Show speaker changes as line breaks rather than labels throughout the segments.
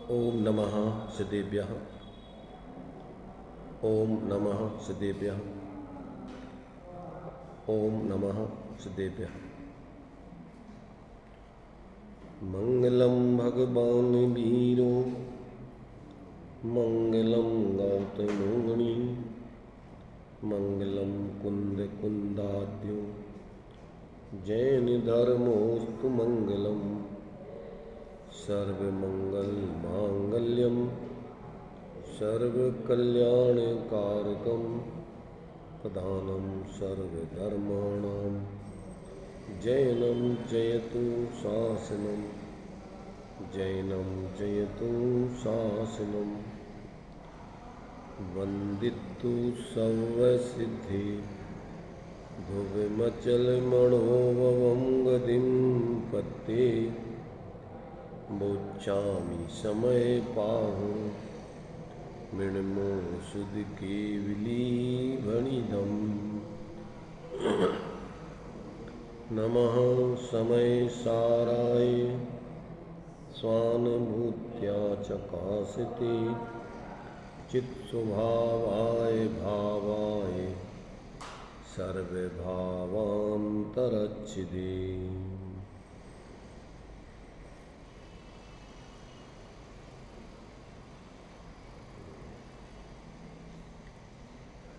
ओम नमः सिद्धेभ्यः। ओम नमः सिद्धेभ्यः। ओम नमः सिद्धेभ्यः। मंगलम भगवान वीरो मंगलम गौतमोनि मंगलम कुंद कुंदाद्यो जैन धर्मोस्तु मंगलम सर्वमंगल मांगल्यम सर्वकल्याणकारकं प्रधानं सर्वधर्माणां जैनं जयतु शासनं जैनं जयतु शासनं वन्दितु सर्वसिद्धि भुविमचलमणोभवं गतिं पत्ते बोच्चामि समय पाहु मृण्मो सुध केवली भणिदम। नमः समय साराय स्वानुभूत्या चकासते चित्स्वभावाय भावाय सर्वभावान्तरच्छिदे।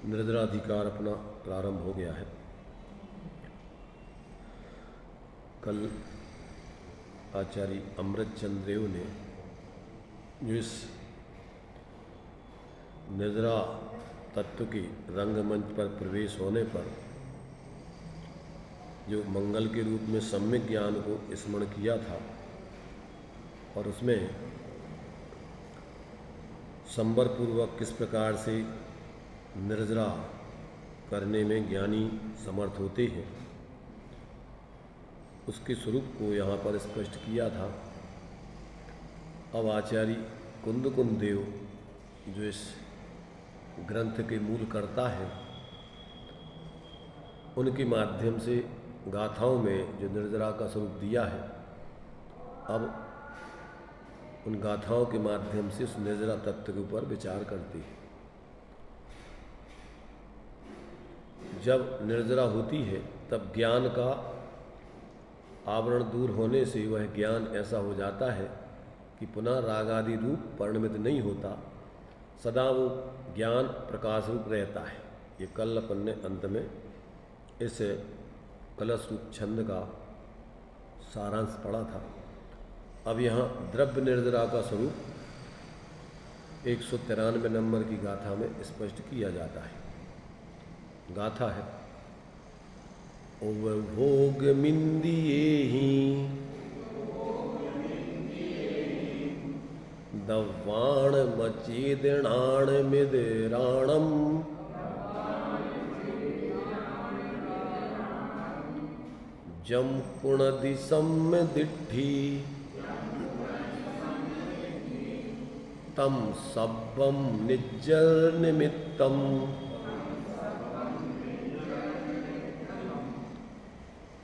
निर्जराधिकार अपना प्रारंभ हो गया है। कल आचार्य अमृतचंद्र देव ने जो इस निर्जरा तत्व के रंगमंच पर प्रवेश होने पर जो मंगल के रूप में सम्यक ज्ञान को स्मरण किया था और उसमें संबरपूर्वक किस प्रकार से निर्जरा करने में ज्ञानी समर्थ होते हैं उसके स्वरूप को यहाँ पर स्पष्ट किया था। अब आचार्य कुंद देव जो इस ग्रंथ के मूल कर्ता है उनके माध्यम से गाथाओं में जो निर्जरा का स्वरूप दिया है अब उन गाथाओं के माध्यम से उस निर्जरा तत्व के ऊपर विचार करते हैं। जब निर्जरा होती है तब ज्ञान का आवरण दूर होने से वह ज्ञान ऐसा हो जाता है कि पुनः राग आदि रूप परिणमित नहीं होता, सदा वो ज्ञान प्रकाश रूप रहता है। ये कल अपन ने अंत में इस कलश रूप छंद का सारांश पढ़ा था। अब यहाँ द्रव्य निर्जरा का स्वरूप 193 नंबर की गाथा में स्पष्ट किया जाता है। गाथा है उपभोग मिंदियेहि दव्वाण मचेदणाण मिदराणम जम पुणदिशम दिट्ठी तम सब्बम निज्जर निमित्तम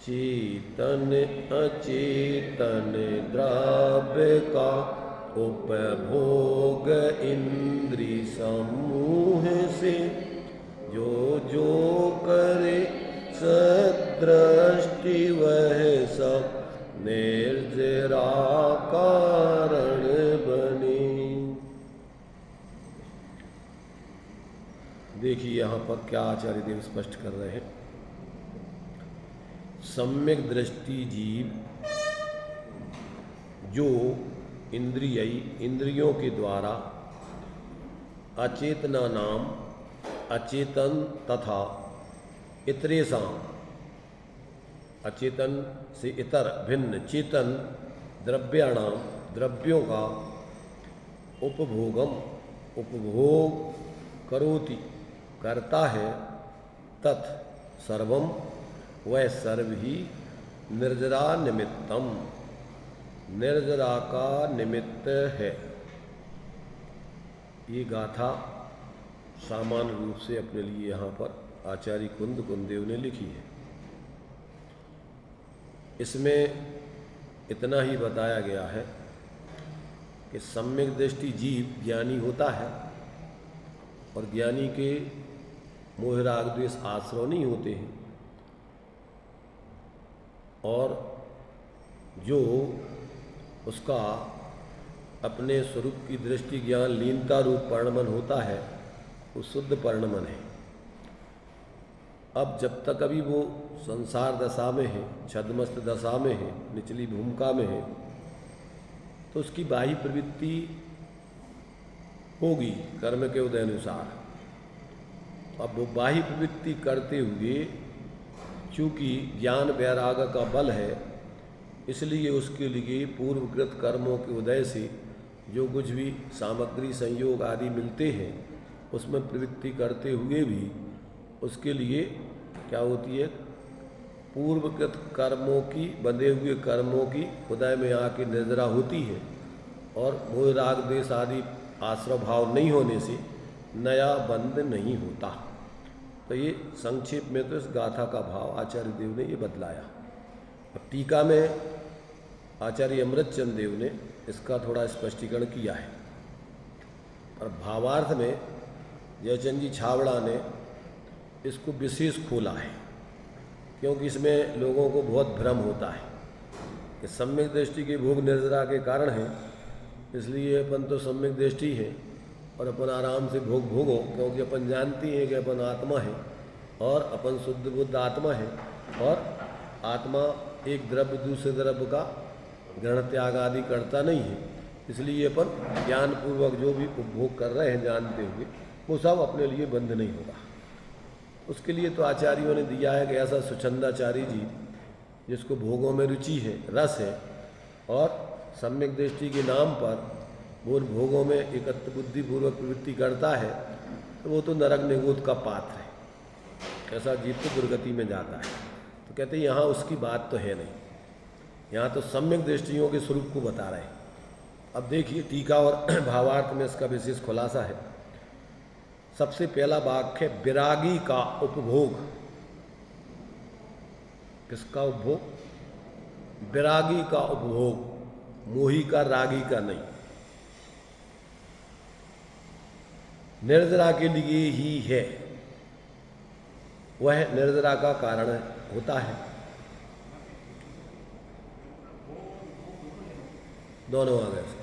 चेतन अचेतन द्रव्य का उपभोग इंद्रिय समूह से जो जो करे सदृष्टि वह सब निर्जरा कारण बने। देखिए यहाँ पर क्या आचार्य देव स्पष्ट कर रहे हैं। सम्यक दृष्टि जीव जो इंद्रियों के द्वारा अचेतना नाम अचेतन तथा इतरेसाम अचेतन से इतर भिन्न चेतन द्रव्याणाम द्रव्यों का उपभोग करोति करता है तत् सर्वम वह सर्व ही निर्जरा निमित्तम निर्जरा का निमित्त है। ये गाथा सामान्य रूप से अपने लिए यहाँ पर आचार्य कुंददेव ने लिखी है। इसमें इतना ही बताया गया है कि सम्यक दृष्टि जीव ज्ञानी होता है और ज्ञानी के मोह राग द्वेष आश्रय नहीं होते हैं, और जो उसका अपने स्वरूप की दृष्टि ज्ञान लीनता रूप परिणमन होता है वो शुद्ध परिणमन है। अब जब तक अभी वो संसार दशा में है, छद्मस्त दशा में है, निचली भूमिका में है, तो उसकी बाह्य प्रवृत्ति होगी कर्म के उदय अनुसार। अब वो बाह्य प्रवृत्ति करते हुए चूँकि ज्ञान वैराग का बल है, इसलिए उसके लिए पूर्वकृत कर्मों के उदय से जो कुछ भी सामग्री संयोग आदि मिलते हैं उसमें प्रवृत्ति करते हुए भी उसके लिए क्या होती है, पूर्वकृत कर्मों की, बंधे हुए कर्मों की उदय में आके निर्जरा होती है, और मोह राग द्वेष आदि आश्रय भाव नहीं होने से नया बंध नहीं होता। तो ये संक्षेप में तो इस गाथा का भाव आचार्य देव ने ये बतलाया। अब टीका में आचार्य अमृतचंद देव ने इसका थोड़ा स्पष्टीकरण किया है, और भावार्थ में जयचंद जी छाबड़ा ने इसको विशेष खोला है, क्योंकि इसमें लोगों को बहुत भ्रम होता है कि सम्यक दृष्टि के भोग निर्जरा के कारण है, इसलिए अपन तो सम्यक दृष्टि है और अपन आराम से भोग भोगो, क्योंकि अपन जानती हैं कि अपन आत्मा है और अपन शुद्ध बुद्ध आत्मा है, और आत्मा एक द्रव्य दूसरे द्रव्य का ग्रहण त्याग आदि करता नहीं है, इसलिए अपन ज्ञानपूर्वक जो भी उपभोग कर रहे हैं जानते हुए वो सब अपने लिए बंध नहीं होगा। उसके लिए तो आचार्यों ने दिया है कि ऐसा सुछंदाचारी जी जिसको भोगों में रुचि है, रस है, और सम्यक दृष्टि के नाम पर वो भोगों में एकत्र बुद्धिपूर्वक प्रवृत्ति करता है, तो वो तो नरक निगोद का पात्र है, ऐसा जीव तो दुर्गति में जाता है। तो कहते हैं यहाँ उसकी बात तो है नहीं, यहाँ तो सम्यक दृष्टियों के स्वरूप को बता रहे हैं। अब देखिए टीका और भावार्थ में इसका विशेष खुलासा है। सबसे पहला वाक्य है विरागी का उपभोग। किसका उपभोग? विरागी का उपभोग, मोही का, रागी का नहीं। निर्जरा के लिए ही है, वह निर्जरा का कारण होता है। दोनों आ गए।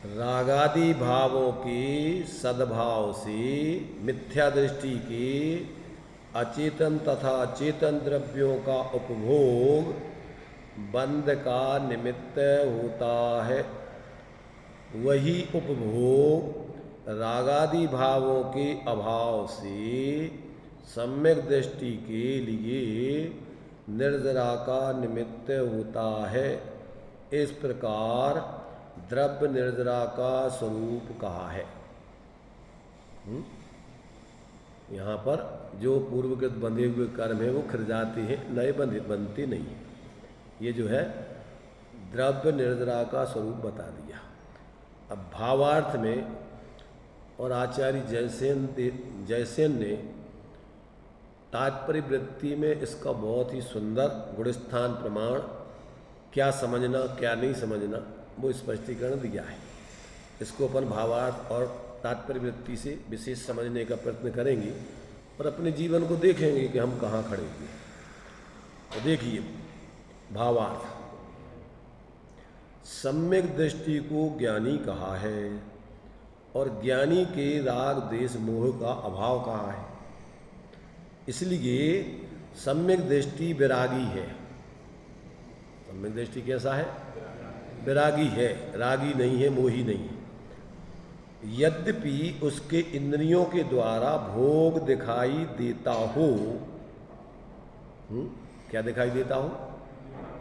रागादि भावों की सद्भाव से मिथ्या दृष्टि के अचेतन तथा चेतन द्रव्यों का उपभोग बंध का निमित्त होता है। वही उपभोग रागादि भावों के अभाव से सम्यक दृष्टि के लिए निर्जरा का निमित्त होता है। इस प्रकार द्रव्य निर्जरा का स्वरूप कहा है। यहाँ पर जो पूर्वकृत बंधे हुए कर्म है वो खिर जाते हैं, नए बनते नहीं हैं। ये जो है द्रव्य निर्जरा का स्वरूप बता दिया। अब भावार्थ में और आचार्य जयसेन ने तात्पर्य वृत्ति में इसका बहुत ही सुंदर गुणस्थान प्रमाण, क्या समझना क्या नहीं समझना, वो स्पष्टीकरण दिया है। इसको अपन भावार्थ और तात्पर्य वृत्ति से विशेष समझने का प्रयत्न करेंगे और अपने जीवन को देखेंगे कि हम कहाँ खड़े हुए। तो देखिए भावार्थ, सम्यक दृष्टि को ज्ञानी कहा है और ज्ञानी के राग द्वेष मोह का अभाव कहा है, इसलिए सम्यक दृष्टि विरागी है। सम्यक दृष्टि कैसा है? विरागी है, रागी नहीं है, मोही नहीं है। यद्यपि उसके इंद्रियों के द्वारा भोग दिखाई देता हो। क्या दिखाई देता हो?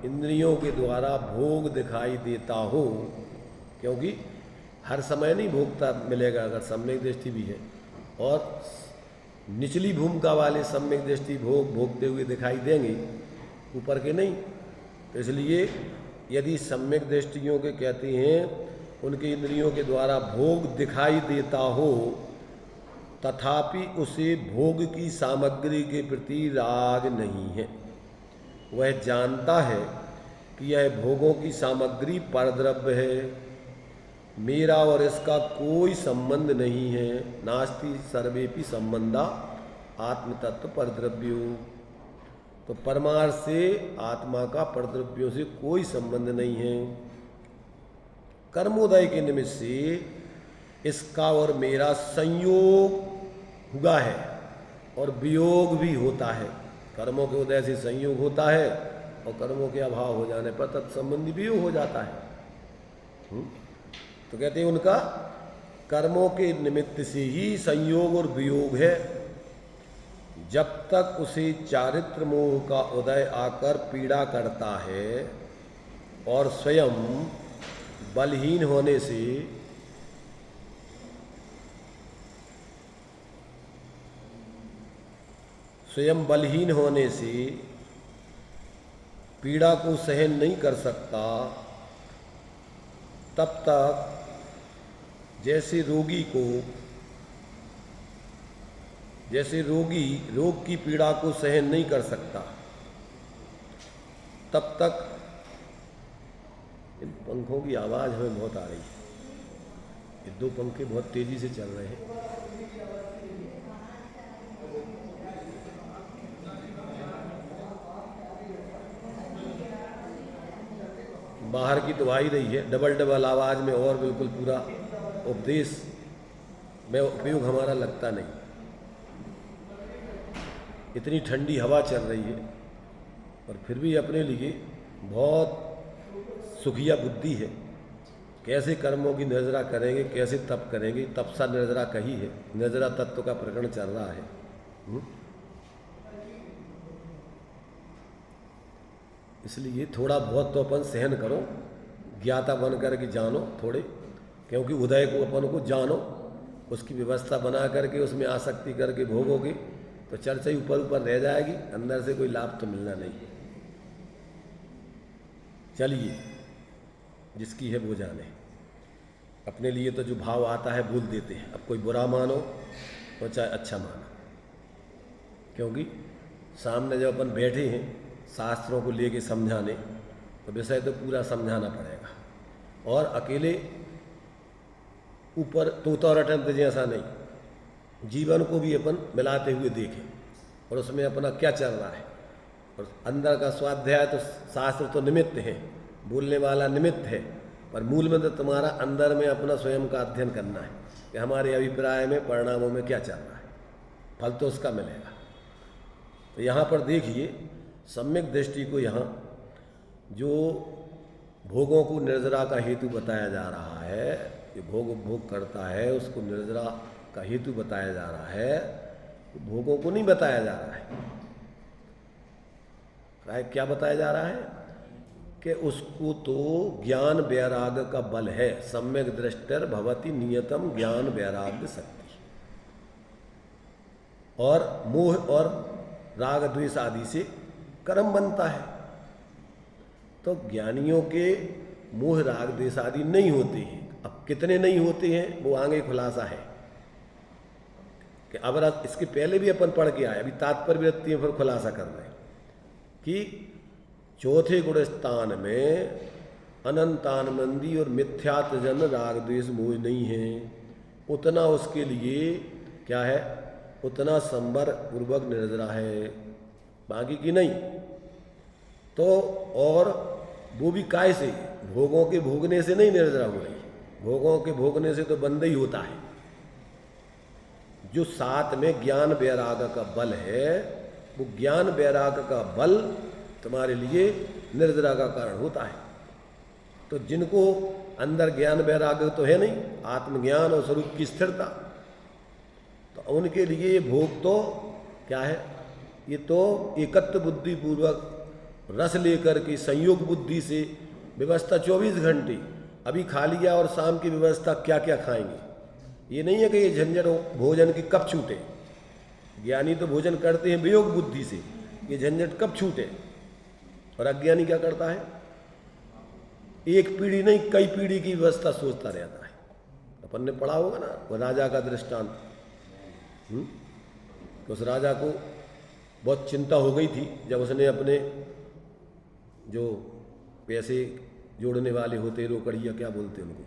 इंद्रियों के द्वारा भोग दिखाई देता हो, क्योंकि हर समय नहीं भोगता मिलेगा अगर सम्यक दृष्टि भी है, और निचली भूमिका वाले सम्यक दृष्टि भोगते हुए दिखाई देंगे, ऊपर के नहीं। इसलिए यदि सम्यक दृष्टियों के कहते हैं उनके इंद्रियों के द्वारा भोग दिखाई देता हो, तथापि उसे भोग की सामग्री के प्रति राग नहीं है। वह जानता है कि यह भोगों की सामग्री परद्रव्य है, मेरा और इसका कोई संबंध नहीं है। नास्ति सर्वेपि संबंधा आत्मतत्व परद्रव्यो। तो परमार्थ से आत्मा का परद्रव्यों से कोई संबंध नहीं है। कर्मोदय के निमित्त से इसका और मेरा संयोग हुआ है और वियोग भी होता है। कर्मों के उदय से संयोग होता है और कर्मों के अभाव हो जाने पर तत्संबंधी वियोग हो जाता है। तो कहते हैं उनका कर्मों के निमित्त से ही संयोग और वियोग है। जब तक उसे चारित्र मोह का उदय आकर पीड़ा करता है और स्वयं बलहीन होने से पीड़ा को सहन नहीं कर सकता, तब तक जैसे रोगी रोग की पीड़ा को सहन नहीं कर सकता, तब तक इन पंखों की आवाज़ हमें बहुत आ रही है। ये दो पंखे बहुत तेजी से चल रहे हैं। बाहर की तो आ ही रही है, डबल डबल आवाज़ में, और बिल्कुल पूरा उपदेश में उपयोग हमारा लगता नहीं। इतनी ठंडी हवा चल रही है और फिर भी अपने लिए बहुत सुखिया बुद्धि है। कैसे कर्मों की निर्जरा करेंगे, कैसे तप करेंगे, तपसा निर्जरा कही है। निर्जरा तत्व का प्रकरण चल रहा है। इसलिए थोड़ा बहुत तो अपन सहन करो, ज्ञाता बन करके जानो थोड़े, क्योंकि उदय को अपन को जानो, उसकी व्यवस्था बना करके उसमें आसक्ति करके भोगोगे तो चर्चा ही ऊपर ऊपर रह जाएगी, अंदर से कोई लाभ तो मिलना नहीं। चलिए, जिसकी है वो जाने। अपने लिए तो जो भाव आता है बोल देते हैं। अब कोई बुरा मानो और चाहे अच्छा मानो, क्योंकि सामने जब अपन बैठे हैं शास्त्रों को लेके समझाने, तो विषय तो पूरा समझाना पड़ेगा। और अकेले ऊपर तोता रटंत जैसा नहीं, जीवन को भी अपन मिलाते हुए देखें और उसमें अपना क्या चल रहा है। और अंदर का स्वाध्याय तो शास्त्र तो निमित्त है, बोलने वाला निमित्त है, पर मूल में तो तुम्हारा अंदर में अपना स्वयं का अध्ययन करना है कि हमारे अभिप्राय में परिणामों में क्या चल रहा है, फल तो उसका मिलेगा। तो यहाँ पर देखिए, सम्यक दृष्टि को यहाँ जो भोगों को निर्जरा का हेतु बताया जा रहा है, जो भोग करता है उसको निर्जरा का हेतु बताया जा रहा है, भोगों को नहीं बताया जा रहा है। क्या बताया जा रहा है कि उसको तो ज्ञान वैराग्य का बल है। सम्यक दृष्टर भवति नियतम ज्ञान वैराग्य शक्ति। और मोह और राग द्वेष आदि से कर्म बनता है। तो ज्ञानियों के मोह राग द्वेष आदि नहीं होते हैं। अब कितने नहीं होते हैं वो आगे खुलासा है कि अब इसके पहले भी अपन पढ़ के आए, अभी तात्पर्य वृत्ति में फिर खुलासा कर रहे हैं कि चौथे गुण स्थान में अनंतानंदी और मिथ्यात्वजन राग द्वेष मोह नहीं है। उतना उसके लिए क्या है, उतना संवर पूर्वक निर्जरा है, बाकी की नहीं। तो और वो भी काय से, भोगों के भोगने से नहीं निर्जरा हो रही। भोगों के भोगने से तो बंद ही होता है। जो साथ में ज्ञान वैराग्य का बल है, वो ज्ञान वैराग्य का बल तुम्हारे लिए निर्जरा का कारण होता है। तो जिनको अंदर ज्ञान वैराग्य तो है नहीं, आत्मज्ञान और स्वरूप की स्थिरता, तो उनके लिए ये भोग तो क्या है, ये तो एकत्व बुद्धि पूर्वक रस लेकर के संयोग बुद्धि से व्यवस्था 24 घंटे, अभी खा लिया और शाम की व्यवस्था क्या क्या खाएंगे। ये नहीं है कि ये झंझट भोजन की कब छूटे। ज्ञानी तो भोजन करते हैं वियोग बुद्धि से, ये झंझट कब छूटे। और अज्ञानी क्या करता है, एक पीढ़ी नहीं कई पीढ़ी की व्यवस्था सोचता रहता है। अपन ने पढ़ा होगा ना वो राजा का दृष्टांत। तो उस राजा को बहुत चिंता हो गई थी जब उसने अपने जो पैसे जोड़ने वाले होते, रोकड़िया क्या बोलते हैं उनको,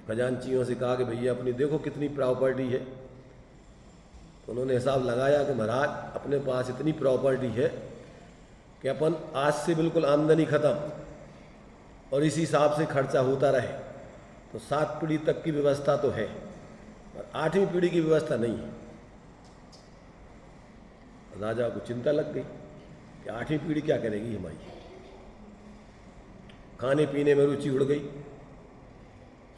खजांचियों से कहा कि भैया अपनी देखो कितनी प्रॉपर्टी है। तो उन्होंने हिसाब लगाया कि महाराज अपने पास इतनी प्रॉपर्टी है कि अपन आज से बिल्कुल आमदनी खत्म और इसी हिसाब से खर्चा होता रहे तो 7 पीढ़ी तक की व्यवस्था तो है, और 8वीं पीढ़ी की व्यवस्था नहीं है। राजा को चिंता लग गई कि 8वीं पीढ़ी क्या करेगी हमारी। खाने पीने में रुचि उड़ गई,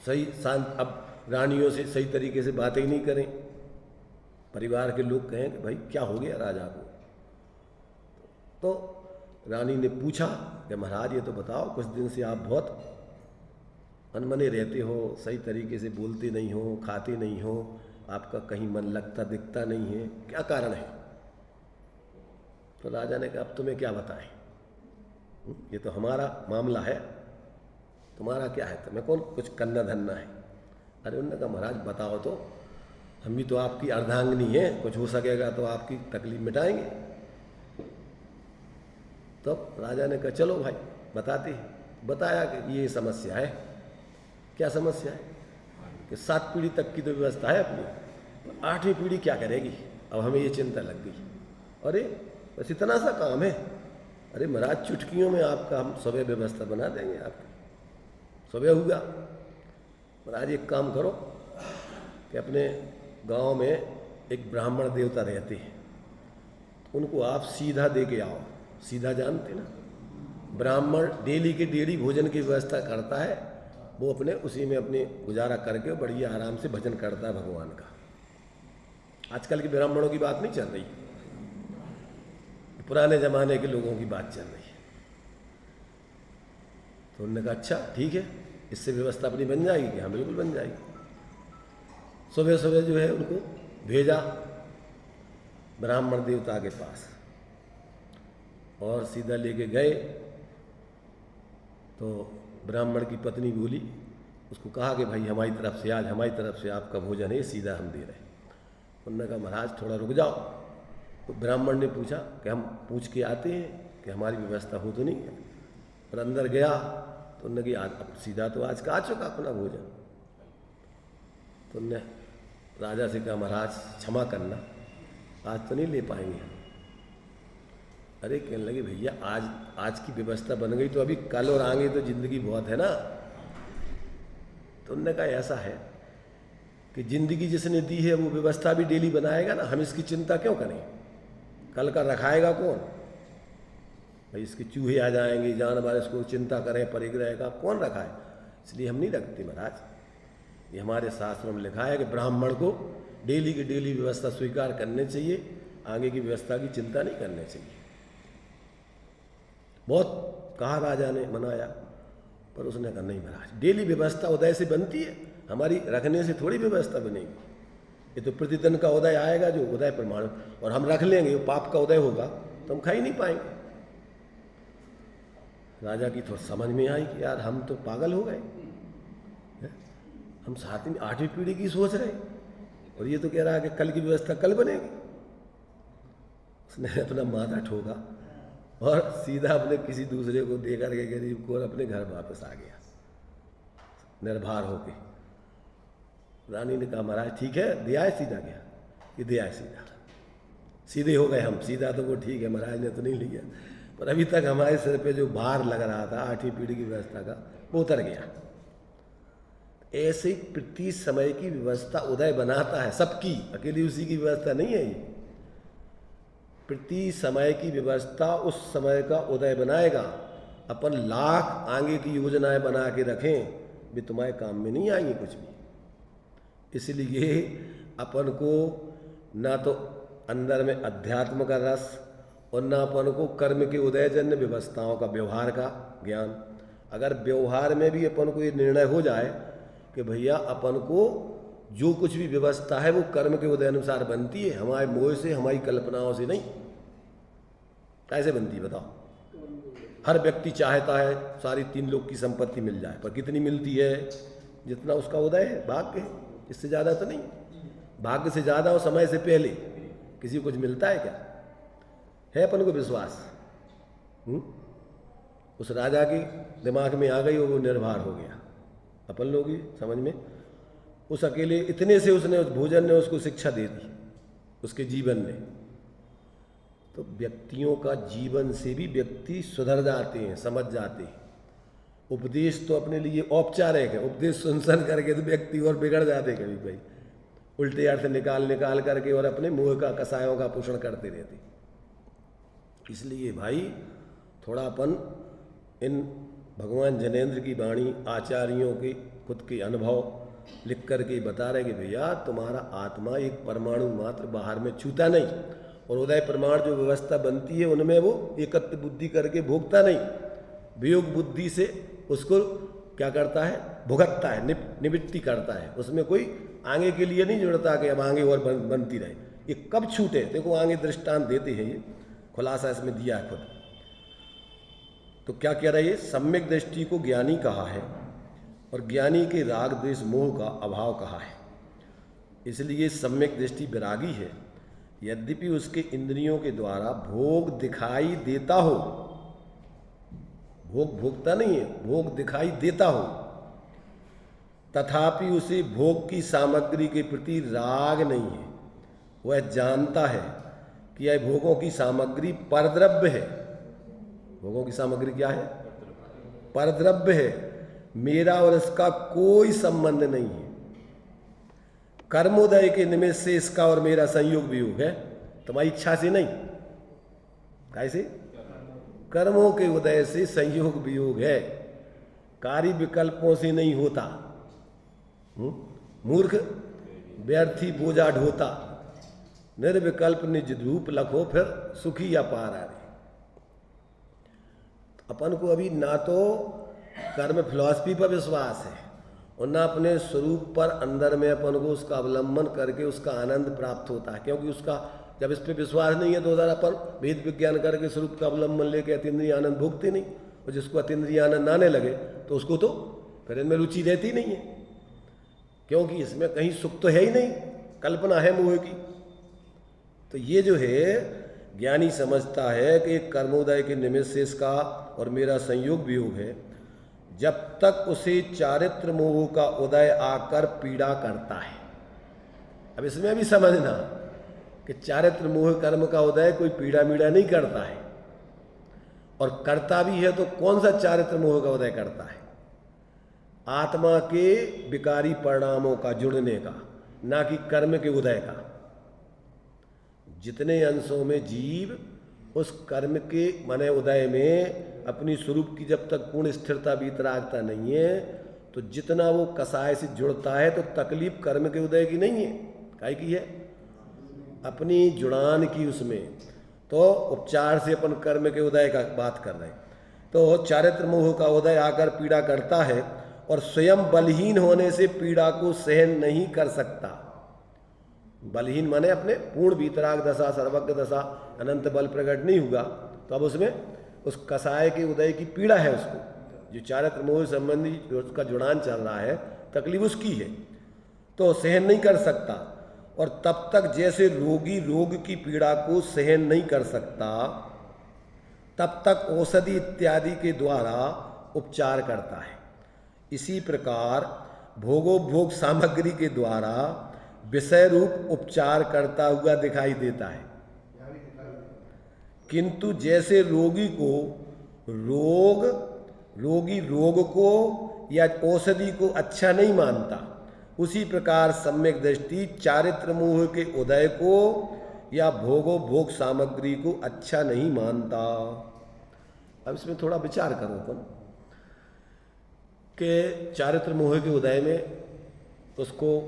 सही शांत, अब रानियों से सही तरीके से बातें ही नहीं करें। परिवार के लोग कहें कि भाई क्या हो गया राजा को। तो रानी ने पूछा कि महाराज ये तो बताओ, कुछ दिन से आप बहुत अनमने रहते हो, सही तरीके से बोलते नहीं हो, खाते नहीं हो, आपका कहीं मन लगता दिखता नहीं है, क्या कारण है। तो राजा ने कहा अब तुम्हें क्या बताएं, ये तो हमारा मामला है, तुम्हारा क्या है, तुम्हें कौन कुछ करना धरना है। अरे उन्होंने कहा महाराज बताओ तो, हम भी तो आपकी अर्धांगिनी हैं, कुछ हो सकेगा तो आपकी तकलीफ मिटाएंगे। तो राजा ने कहा चलो भाई बताते हैं। बताया कि ये समस्या है। क्या समस्या है कि 7 पीढ़ी तक की तो व्यवस्था है अपनी, 8वीं पीढ़ी क्या करेगी। अब हमें ये चिंता लग गई। अरे बस इतना सा काम है। अरे महाराज चुटकियों में आपका हम सुबह व्यवस्था बना देंगे, आपकी सुबह होगा। महाराज एक काम करो कि अपने गांव में एक ब्राह्मण देवता रहते हैं, उनको आप सीधा दे के आओ। सीधा जानते ना, ब्राह्मण डेली के डेली भोजन की व्यवस्था करता है, वो अपने उसी में अपने गुजारा करके बढ़िया आराम से भजन करता है भगवान का। आजकल के ब्राह्मणों की बात नहीं चल रही, पुराने जमाने के लोगों की बात चल रही है। तो उन्होंने कहा अच्छा ठीक है, इससे व्यवस्था अपनी बन जाएगी कि हाँ बिल्कुल बन जाएगी। सुबह सुबह जो है उनको भेजा ब्राह्मण देवता के पास और सीधा लेके गए। तो ब्राह्मण की पत्नी बोली, उसको कहा कि भाई हमारी तरफ से आज हमारी तरफ से आपका भोजन है, सीधा हम दे रहे हैं। उन्होंने कहा महाराज थोड़ा रुक जाओ। तो ब्राह्मण ने पूछा कि हम पूछ के आते हैं कि हमारी व्यवस्था हो तो नहीं है। और अंदर गया तो उन्होंने कहा आज सीधा तो आज का आ चुका अपना भोजन। तो उन्होंने राजा से कहा महाराज क्षमा करना, आज तो नहीं ले पाएंगे हम। अरे कहने लगे भैया आज की व्यवस्था बन गई तो अभी कल और आगे तो जिंदगी बहुत है ना। तो उन्होंने कहा ऐसा है कि जिंदगी जिसने दी है वो व्यवस्था भी डेली बनाएगा ना, हम इसकी चिंता क्यों करें। कल का रखाएगा कौन भाई, इसके चूहे आ जाएंगे, जानवर, इसको चिंता करें परिग्रह का कौन रखाए। इसलिए हम नहीं रखते महाराज। ये हमारे शास्त्रों में लिखा है कि ब्राह्मण को डेली की डेली व्यवस्था स्वीकार करनी चाहिए, आगे की व्यवस्था की चिंता नहीं करनी चाहिए। बहुत कहा राजा ने, मनाया, पर उसने कहा नहीं महाराज डेली व्यवस्था उदय से बनती है, हमारी रखने से थोड़ी व्यवस्था बनेगी। ये तो प्रतिदिन का उदय आएगा जो उदय प्रमाण, और हम रख लेंगे वो पाप का उदय होगा तो हम खा ही नहीं पाएंगे। राजा की थोड़ी समझ में आई कि यार हम तो पागल हो गए, हम 7वीं 8वीं पीढ़ी की सोच रहे और ये तो कह रहा है कि कल की व्यवस्था कल बनेगी। उसने अपना माथा ठोका और सीधा अपने किसी दूसरे को दे करके गरीब को और अपने घर वापस आ गया निर्भर होके। रानी ने कहा महाराज ठीक है, दिया है सीधा गया, ये दिया है सीधा, सीधे हो गए हम। सीधा तो वो ठीक है, महाराज ने तो नहीं लिया, पर अभी तक हमारे सिर पे जो भार लग रहा था 8वीं पीढ़ी की व्यवस्था का वो उतर गया। ऐसे प्रति समय की व्यवस्था उदय बनाता है सबकी, अकेली उसी की व्यवस्था नहीं है ये। प्रति समय की व्यवस्था उस समय का उदय बनाएगा। अपन लाख आगे की योजनाएं बना के रखें, भी तुम्हारे काम में नहीं आएंगे कुछ भी। इसलिए अपन को ना तो अंदर में अध्यात्म का रस और ना अपन को कर्म के उदयजन्य व्यवस्थाओं का, व्यवहार का ज्ञान। अगर व्यवहार में भी अपन को ये निर्णय हो जाए कि भैया अपन को जो कुछ भी व्यवस्था है वो कर्म के उदय अनुसार बनती है, हमारे मोह से, हमारी कल्पनाओं से नहीं। कैसे बनती बताओ। हर व्यक्ति चाहता है सारी 3 लोग की संपत्ति मिल जाए, पर कितनी मिलती है, जितना उसका उदय है, भाग्य है, इससे ज़्यादा तो नहीं। भाग्य से ज़्यादा और समय से पहले किसी को कुछ मिलता है क्या? है अपन को विश्वास? उस राजा के दिमाग में आ गई और वो निर्भर हो गया। अपन लोग ही समझ में, उस अकेले इतने से उसने, उस भोजन ने उसको शिक्षा दे दी उसके जीवन में। तो व्यक्तियों का जीवन से भी व्यक्ति सुधर जाते हैं, समझ जाते हैं। उपदेश तो अपने लिए औपचारिक है, उपदेश सुन करके तो व्यक्ति और बिगड़ जाते कभी कभी, उल्टे अर्थ निकाल करके और अपने मुंह का कसायों का पोषण करते रहते। इसलिए भाई थोड़ा अपन इन भगवान जनेंद्र की वाणी, आचार्यों के खुद के अनुभव लिख करके बता रहे कि भैया तुम्हारा आत्मा एक परमाणु मात्र बाहर में छूता नहीं, और उदय प्रमाण जो व्यवस्था बनती है उनमें वो एकत्र बुद्धि करके भोगता नहीं, वियोग बुद्धि से उसको क्या करता है, भुगतता है, निवृत्ति करता है। उसमें कोई आगे के लिए नहीं जुड़ता कि अब आगे और बनती रहे। ये कब छूटे, देखो आगे दृष्टांत देते हैं, ये खुलासा इसमें दिया है खुद। तो क्या कह रहा है, ये सम्यक दृष्टि को ज्ञानी कहा है और ज्ञानी के राग द्वेष मोह का अभाव कहा है। इसलिए सम्यक दृष्टि विरागी है। यद्यपि उसके इंद्रियों के द्वारा भोग दिखाई देता हो, भोग भोगता नहीं है, भोग दिखाई देता हो, तथापि उसे भोग की सामग्री के प्रति राग नहीं है। वह जानता है कि यह भोगों की सामग्री परद्रव्य है। भोगों की सामग्री क्या है, परद्रव्य है, मेरा और इसका कोई संबंध नहीं है। कर्मोदय के निमित्त से इसका और मेरा संयोग वियोग है, तुम्हारी इच्छा से नहीं। कैसे? कर्मों के उदय से संयोग वियोग है, कार्य विकल्पों से नहीं होता। मूर्ख व्यर्थी बोझा ढोता, निर्विकल्प निज रूप लखो फिर सुखी या पारा रे। अपन को अभी ना तो कर्म फिलॉसफी पर विश्वास है और ना अपने स्वरूप पर अंदर में अपन को उसका अवलंबन करके उसका आनंद प्राप्त होता है। क्योंकि उसका जब इस पर विश्वास नहीं है तो उधर अपन वेद विज्ञान करके स्वरूप का अवलंबन लेके अतीन्द्रिय आनंद भोगते नहीं, और जिसको अतीन्द्रिय आनंद आने लगे तो उसको तो फिर इनमें रुचि रहती नहीं है, क्योंकि इसमें कहीं सुख तो है ही नहीं, कल्पना है मोह की। तो ये जो है ज्ञानी समझता है कि कर्मोदय के निमित्त से इसका और मेरा संयोग वियोग है, जब तक उसे चारित्र मोह का उदय आकर पीड़ा करता है। अब इसमें भी समझना कि चारित्र मोह कर्म का उदय कोई पीड़ा मीड़ा नहीं करता है, और करता भी है तो कौन सा चारित्र मोह का उदय करता है, आत्मा के विकारी परिणामों का जुड़ने का, ना कि कर्म के उदय का। जितने अंशों में जीव उस कर्म के माने उदय में अपनी स्वरूप की जब तक पूर्ण स्थिरता वितरागता नहीं है, तो जितना वो कसाय से जुड़ता है तो तकलीफ कर्म के उदय की नहीं है, काहे की है, अपनी जुड़ान की उसमें। तो उपचार से अपन कर्म के उदय का बात कर रहे हैं। तो चारित्र मोह का उदय आकर पीड़ा करता है और स्वयं बलहीन होने से पीड़ा को सहन नहीं कर सकता। बलहीन माने अपने पूर्ण वितराग दशा, सर्वज्ञ दशा, अनंत बल प्रकट नहीं हुआ तो अब उसमें उस कसाय के उदय की पीड़ा है, उसको जो चारित्र मोह संबंधी उसका जुड़ान चल रहा है, तकलीफ उसकी है, तो सहन नहीं कर सकता। और तब तक जैसे रोगी रोग की पीड़ा को सहन नहीं कर सकता, तब तक औषधि इत्यादि के द्वारा उपचार करता है। इसी प्रकार भोगोपभोग सामग्री के द्वारा विषय रूप उपचार करता हुआ दिखाई देता है। किंतु जैसे रोगी रोग को या औषधि को अच्छा नहीं मानता, उसी प्रकार सम्यक दृष्टि चारित्र मोह के उदय को या भोग सामग्री को अच्छा नहीं मानता। अब इसमें थोड़ा विचार करो अपन कि चारित्र मोह के उदय में उसको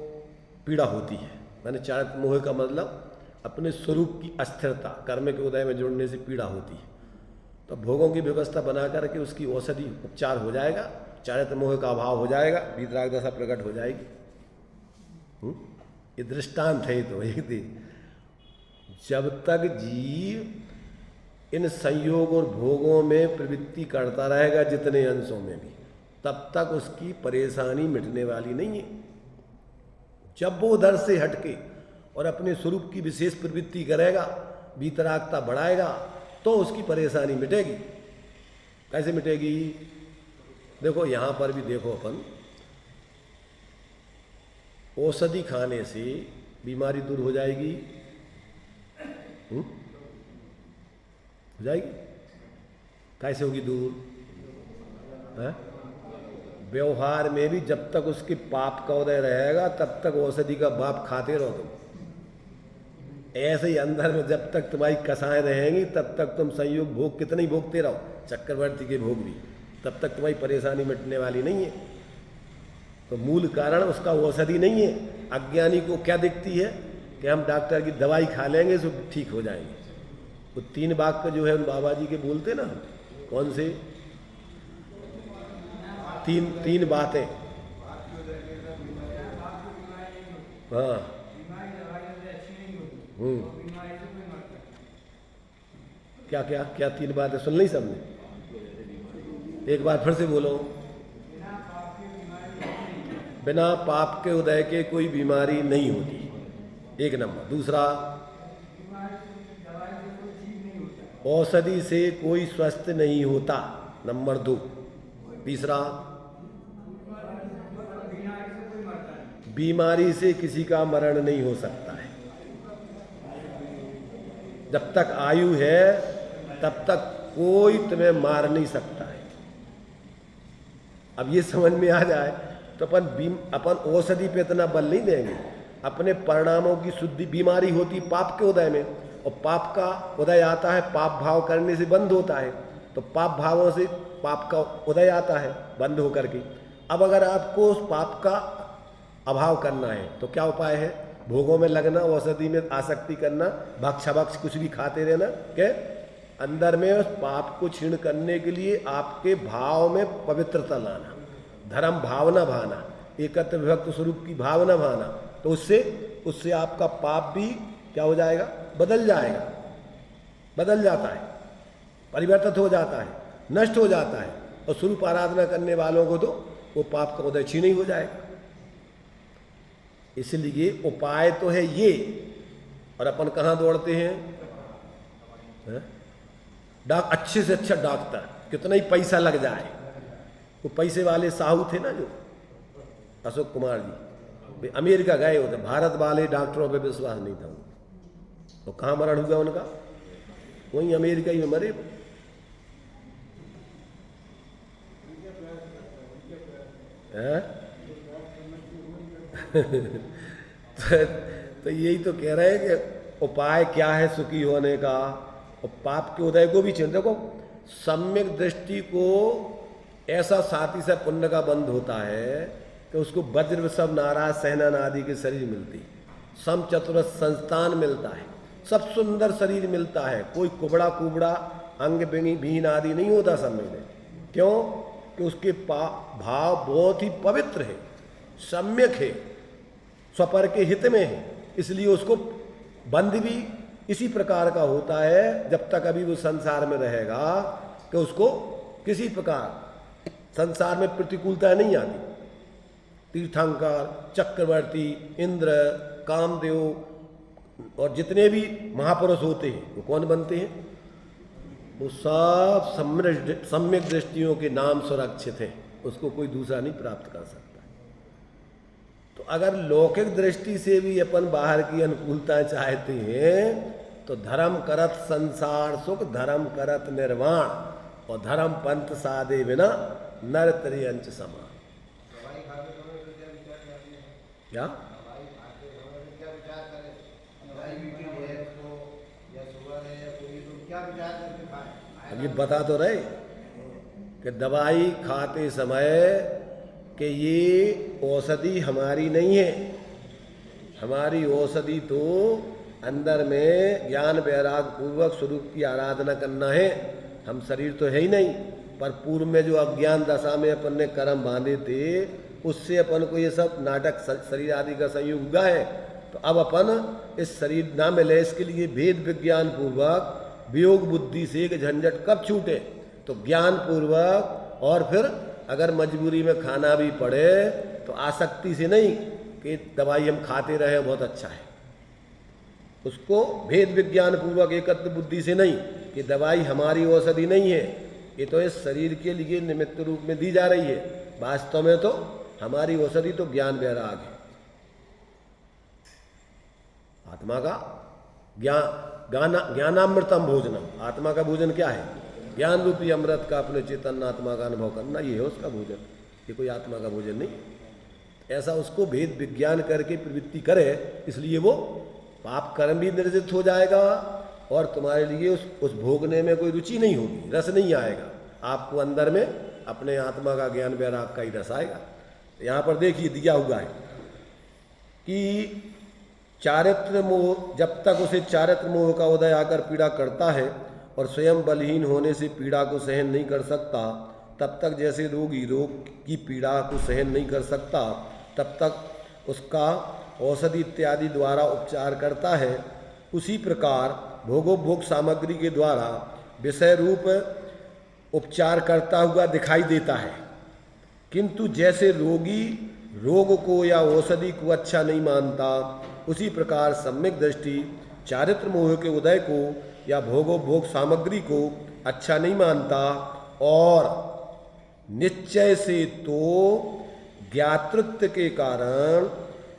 पीड़ा होती है, माने चारित्र मोह का मतलब अपने स्वरूप की अस्थिरता, कर्म के उदय में जुड़ने से पीड़ा होती है। तो भोगों की व्यवस्था बना करके उसकी औषधि उपचार हो जाएगा, चारित्र मोह का अभाव हो जाएगा, वितराग दशा प्रकट हो जाएगी। ये दृष्टांत है। तो एक जब तक जीव इन संयोग और भोगों में प्रवृत्ति करता रहेगा जितने अंशों में भी, तब तक उसकी परेशानी मिटने वाली नहीं है। जब वो उधर से हटके और अपने स्वरूप की विशेष प्रवृत्ति करेगा, वितरागता बढ़ाएगा, तो उसकी परेशानी मिटेगी। कैसे मिटेगी? देखो यहाँ पर भी देखो अपन, औषधि खाने से बीमारी दूर हो जाएगी? हो जाएगी? कैसे होगी दूर? है? व्यवहार में भी जब तक उसके पाप का उदय रहेगा तब तक औषधि का बाप खाते रहो तुम। ऐसे ही अंदर में जब तक तुम्हारी कसाएं रहेंगी तब तक तुम संयोग भोग कितने ही भोगते रहो, चक्रवर्ती के भोग भी, तब तक तुम्हारी परेशानी मिटने वाली नहीं है। तो मूल कारण उसका औषधि नहीं है। अज्ञानी को क्या दिखती है कि हम डॉक्टर की दवाई खा लेंगे तो ठीक हो जाएंगे। वो 3 वाक्य जो है उन बाबा जी के बोलते ना, कौन से? तीन बातें। हाँ, क्या क्या क्या 3 बातें सुन ली सबने? एक बार फिर से बोलो। बिना पाप के उदय के कोई बीमारी नहीं होती, 1 नंबर। दूसरा, औषधि से कोई स्वस्थ नहीं होता, नंबर 2। तीसरा, बीमारी से किसी का मरण नहीं हो सकता है। जब तक आयु है तब तक कोई तुम्हें मार नहीं सकता है। अब ये समझ में आ जाए तो अपन औषधि पे इतना बल नहीं देंगे। अपने परिणामों की शुद्धि, बीमारी होती पाप के उदय में, और पाप का उदय आता है पाप भाव करने से बंद होता है, तो पाप भावों से पाप का उदय आता है बंद होकर के। अब अगर आपको उस पाप का अभाव करना है तो क्या उपाय है? भोगों में लगना, औषधि में आसक्ति करना, भक्ष कुछ भी खाते रहना, के अंदर में उस पाप को क्षीण करने के लिए आपके भाव में पवित्रता लाना, धर्म भावना भाना, एकत्र विभक्त स्वरूप की भावना भाना, तो उससे आपका पाप भी क्या हो जाएगा? बदल जाएगा, बदल जाता है, परिवर्तित हो जाता है, नष्ट हो जाता है, और स्वरूप आराधना करने वालों को तो वो पाप का उदय क्षीण ही हो जाएगा। इसलिए उपाय तो है ये, और अपन कहाँ दौड़ते हैं? अच्छे से अच्छा डॉक्टर, कितना ही पैसा लग जाए। वो पैसे वाले साहू थे ना जो अशोक कुमार जी, अमेरिका गए होते, भारत वाले डॉक्टरों पे विश्वास नहीं था। तो कहाँ मरण हुआ उनका? वहीं अमेरिका ही में मरे। तो यही तो कह रहे हैं कि उपाय क्या है सुखी होने का, और पाप के उदय को भी चिंता को सम्यक दृष्टि को ऐसा साथी से पुण्य का बंध होता है कि उसको वज्र वृषभ नाराज सहनन आदि के शरीर मिलती, सम चतुरथ संस्थान मिलता है, सब सुंदर शरीर मिलता है, कोई कुबड़ा कुबड़ा अंग विहीन आदि नहीं होता समय में। क्यों? कि उसके भाव बहुत ही पवित्र है, सम्यक है, स्वपर के हित में है, इसलिए उसको बंध भी इसी प्रकार का होता है जब तक अभी वो संसार में रहेगा कि उसको किसी प्रकार संसार में प्रतिकूलता नहीं आती। तीर्थंकर, चक्रवर्ती, इंद्र, कामदेव और जितने भी महापुरुष होते हैं वो कौन बनते हैं? वो सब सम्यक दृष्टियों के नाम सुरक्षित हैं, उसको कोई दूसरा नहीं प्राप्त कर सकता। तो अगर लौकिक दृष्टि से भी अपन बाहर की अनुकूलता चाहते हैं तो धर्म करत संसार सुख, धर्म करत निर्वाण, और धर्म पंथ साधे बिना नर त्रियंच समान। क्या अब ये बता तो रहे कि दवाई खाते समय कि ये औषधि हमारी नहीं है, हमारी औषधि तो अंदर में ज्ञान वैराग पूर्वक स्वरूप की आराधना करना है। हम शरीर तो है ही नहीं, पर पूर्व में जो अज्ञान दशा में अपन ने कर्म बांधे थे उससे अपन को ये सब नाटक शरीर आदि का संयोग हुआ है। तो अब अपन इस शरीर ना मिले, इसके लिए वेद विज्ञान पूर्वक वियोग बुद्धि से एक झंझट कब छूटे? तो ज्ञान पूर्वक, और फिर अगर मजबूरी में खाना भी पड़े तो आसक्ति से नहीं कि दवाई हम खाते रहे बहुत अच्छा है, उसको भेद विज्ञान पूर्वक एकत्र बुद्धि से नहीं कि दवाई हमारी औषधि नहीं है, ये तो इस शरीर के लिए निमित्त रूप में दी जा रही है, वास्तव में तो हमारी औषधि तो ज्ञान वैराग है। आत्मा का ज्ञानामृतम भोजनम, आत्मा का भोजन क्या है? ज्ञान रूपी अमृत का अपने चेतन आत्मा का अनुभव करना, ये है उसका भोजन। ये कोई आत्मा का भोजन नहीं। ऐसा उसको भेद विज्ञान करके प्रवृत्ति करे, इसलिए वो पाप कर्म भी निर्जित हो जाएगा और तुम्हारे लिए उस भोगने में कोई रुचि नहीं होगी, रस नहीं आएगा। आपको अंदर में अपने आत्मा का ज्ञान वैराग का ही रस आएगा। यहाँ पर देखिए दिया हुआ है कि चारित्र मोह, जब तक उसे चारित्र मोह का उदय आकर पीड़ा करता है और स्वयं बलहीन होने से पीड़ा को सहन नहीं कर सकता, तब तक जैसे रोगी रोग की पीड़ा को सहन नहीं कर सकता, तब तक उसका औषधि इत्यादि द्वारा उपचार करता है, उसी प्रकार भोगोपभोग सामग्री के द्वारा विषय रूप उपचार करता हुआ दिखाई देता है। किंतु जैसे रोगी रोग को या औषधि को अच्छा नहीं मानता, उसी प्रकार सम्यक दृष्टि चारित्र मोह के उदय को या भोगोपभोग सामग्री को अच्छा नहीं मानता और निश्चय से तो ज्ञातृत्व के कारण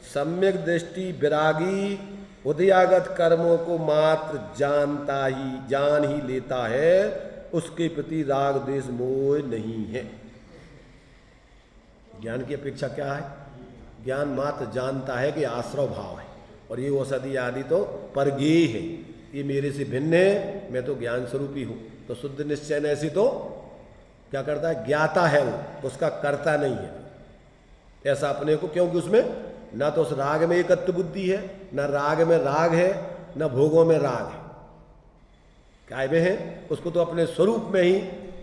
सम्यक दृष्टि विरागी उदयागत कर्मों को मात्र जान ही लेता है, उसके प्रति राग द्वेष मोह नहीं है। ज्ञान की अपेक्षा क्या है? ज्ञान मात्र जानता है कि आश्रव भाव है और ये औषधि आदि तो परगेय है, ये मेरे से भिन्न है, मैं तो ज्ञान स्वरूप ही हूँ। तो शुद्ध निश्चय ऐसे तो क्या करता है? ज्ञाता है वो, उसका कर्ता नहीं है ऐसा अपने को, क्योंकि उसमें ना तो उस राग में एकत्व बुद्धि है, ना राग में राग है, ना भोगों में राग है। क्या में है? उसको तो अपने स्वरूप में ही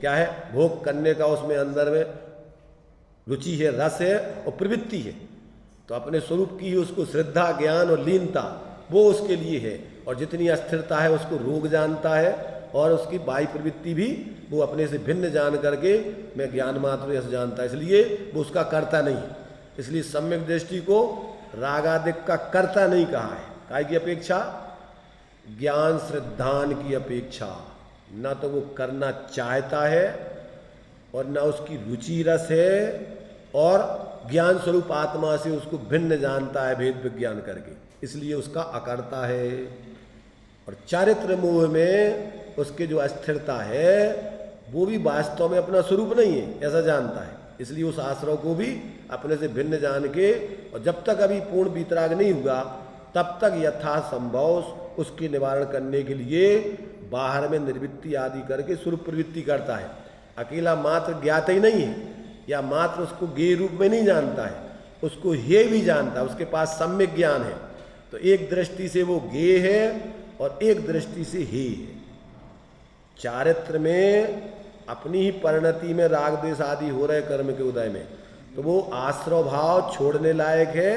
क्या है? भोग करने का उसमें अंदर में रुचि है, रस है और प्रवृत्ति है। तो अपने स्वरूप की ही उसको श्रद्धा ज्ञान और लीनता वो उसके लिए है। और जितनी अस्थिरता है उसको रोग जानता है और उसकी बाह्य प्रवृत्ति भी वो अपने से भिन्न जान करके मैं ज्ञान मात्र ऐसे जानता है, इसलिए वो उसका कर्ता नहीं है। इसलिए सम्यक दृष्टि को रागादिक का कर्ता नहीं कहा है। काय की अपेक्षा? ज्ञान श्रद्धान की अपेक्षा। ना तो वो करना चाहता है और ना उसकी रुचि रस है और ज्ञान स्वरूप आत्मा से उसको भिन्न जानता है भेद विज्ञान करके, इसलिए उसका अकर्ता है। और चारित्र मोह में उसके जो अस्थिरता है वो भी वास्तव में अपना स्वरूप नहीं है ऐसा जानता है, इसलिए उस आश्रव को भी अपने से भिन्न जान के, और जब तक अभी पूर्ण वितराग नहीं हुआ तब तक यथासंभव उसके निवारण करने के लिए बाहर में निर्वृत्ति आदि करके स्वरूप प्रवृत्ति करता है। अकेला मात्र ज्ञात ही नहीं है या मात्र उसको ज्ञेय रूप में नहीं जानता है, उसको हे भी जानता है, उसके पास सम्यक ज्ञान है। तो एक दृष्टि से वो ज्ञेय है और एक दृष्टि से हे है। चारित्र में अपनी ही परिणति में राग द्वेष आदि हो रहे कर्म के उदय में, तो वो आश्रव भाव छोड़ने लायक है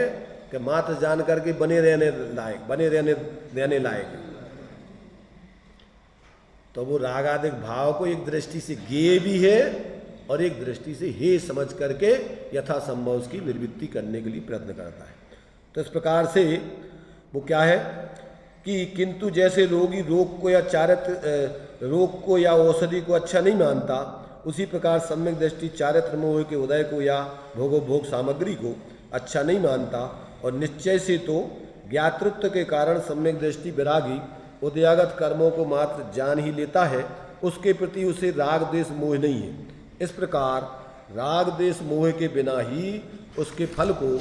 कि मात्र जान करके बने रहने देने लायक है। तो वो रागादिक भाव को एक दृष्टि से ज्ञेय भी है और एक दृष्टि से हे समझ करके यथासंभव उसकी निर्वृत्ति करने के लिए प्रयत्न करता है। तो इस प्रकार से वो क्या है कि किंतु जैसे रोगी रोग को या रोग को या औषधि को अच्छा नहीं मानता, उसी प्रकार सम्यक दृष्टि चारित्र मोह के उदय को या भोगोपभोग सामग्री को अच्छा नहीं मानता और निश्चय से तो ज्ञातृत्व के कारण सम्यक दृष्टि विरागी उदयागत कर्मों को मात्र जान ही लेता है, उसके प्रति उसे राग द्वेष मोह नहीं है। इस प्रकार राग द्वेष मोह के बिना ही उसके फल को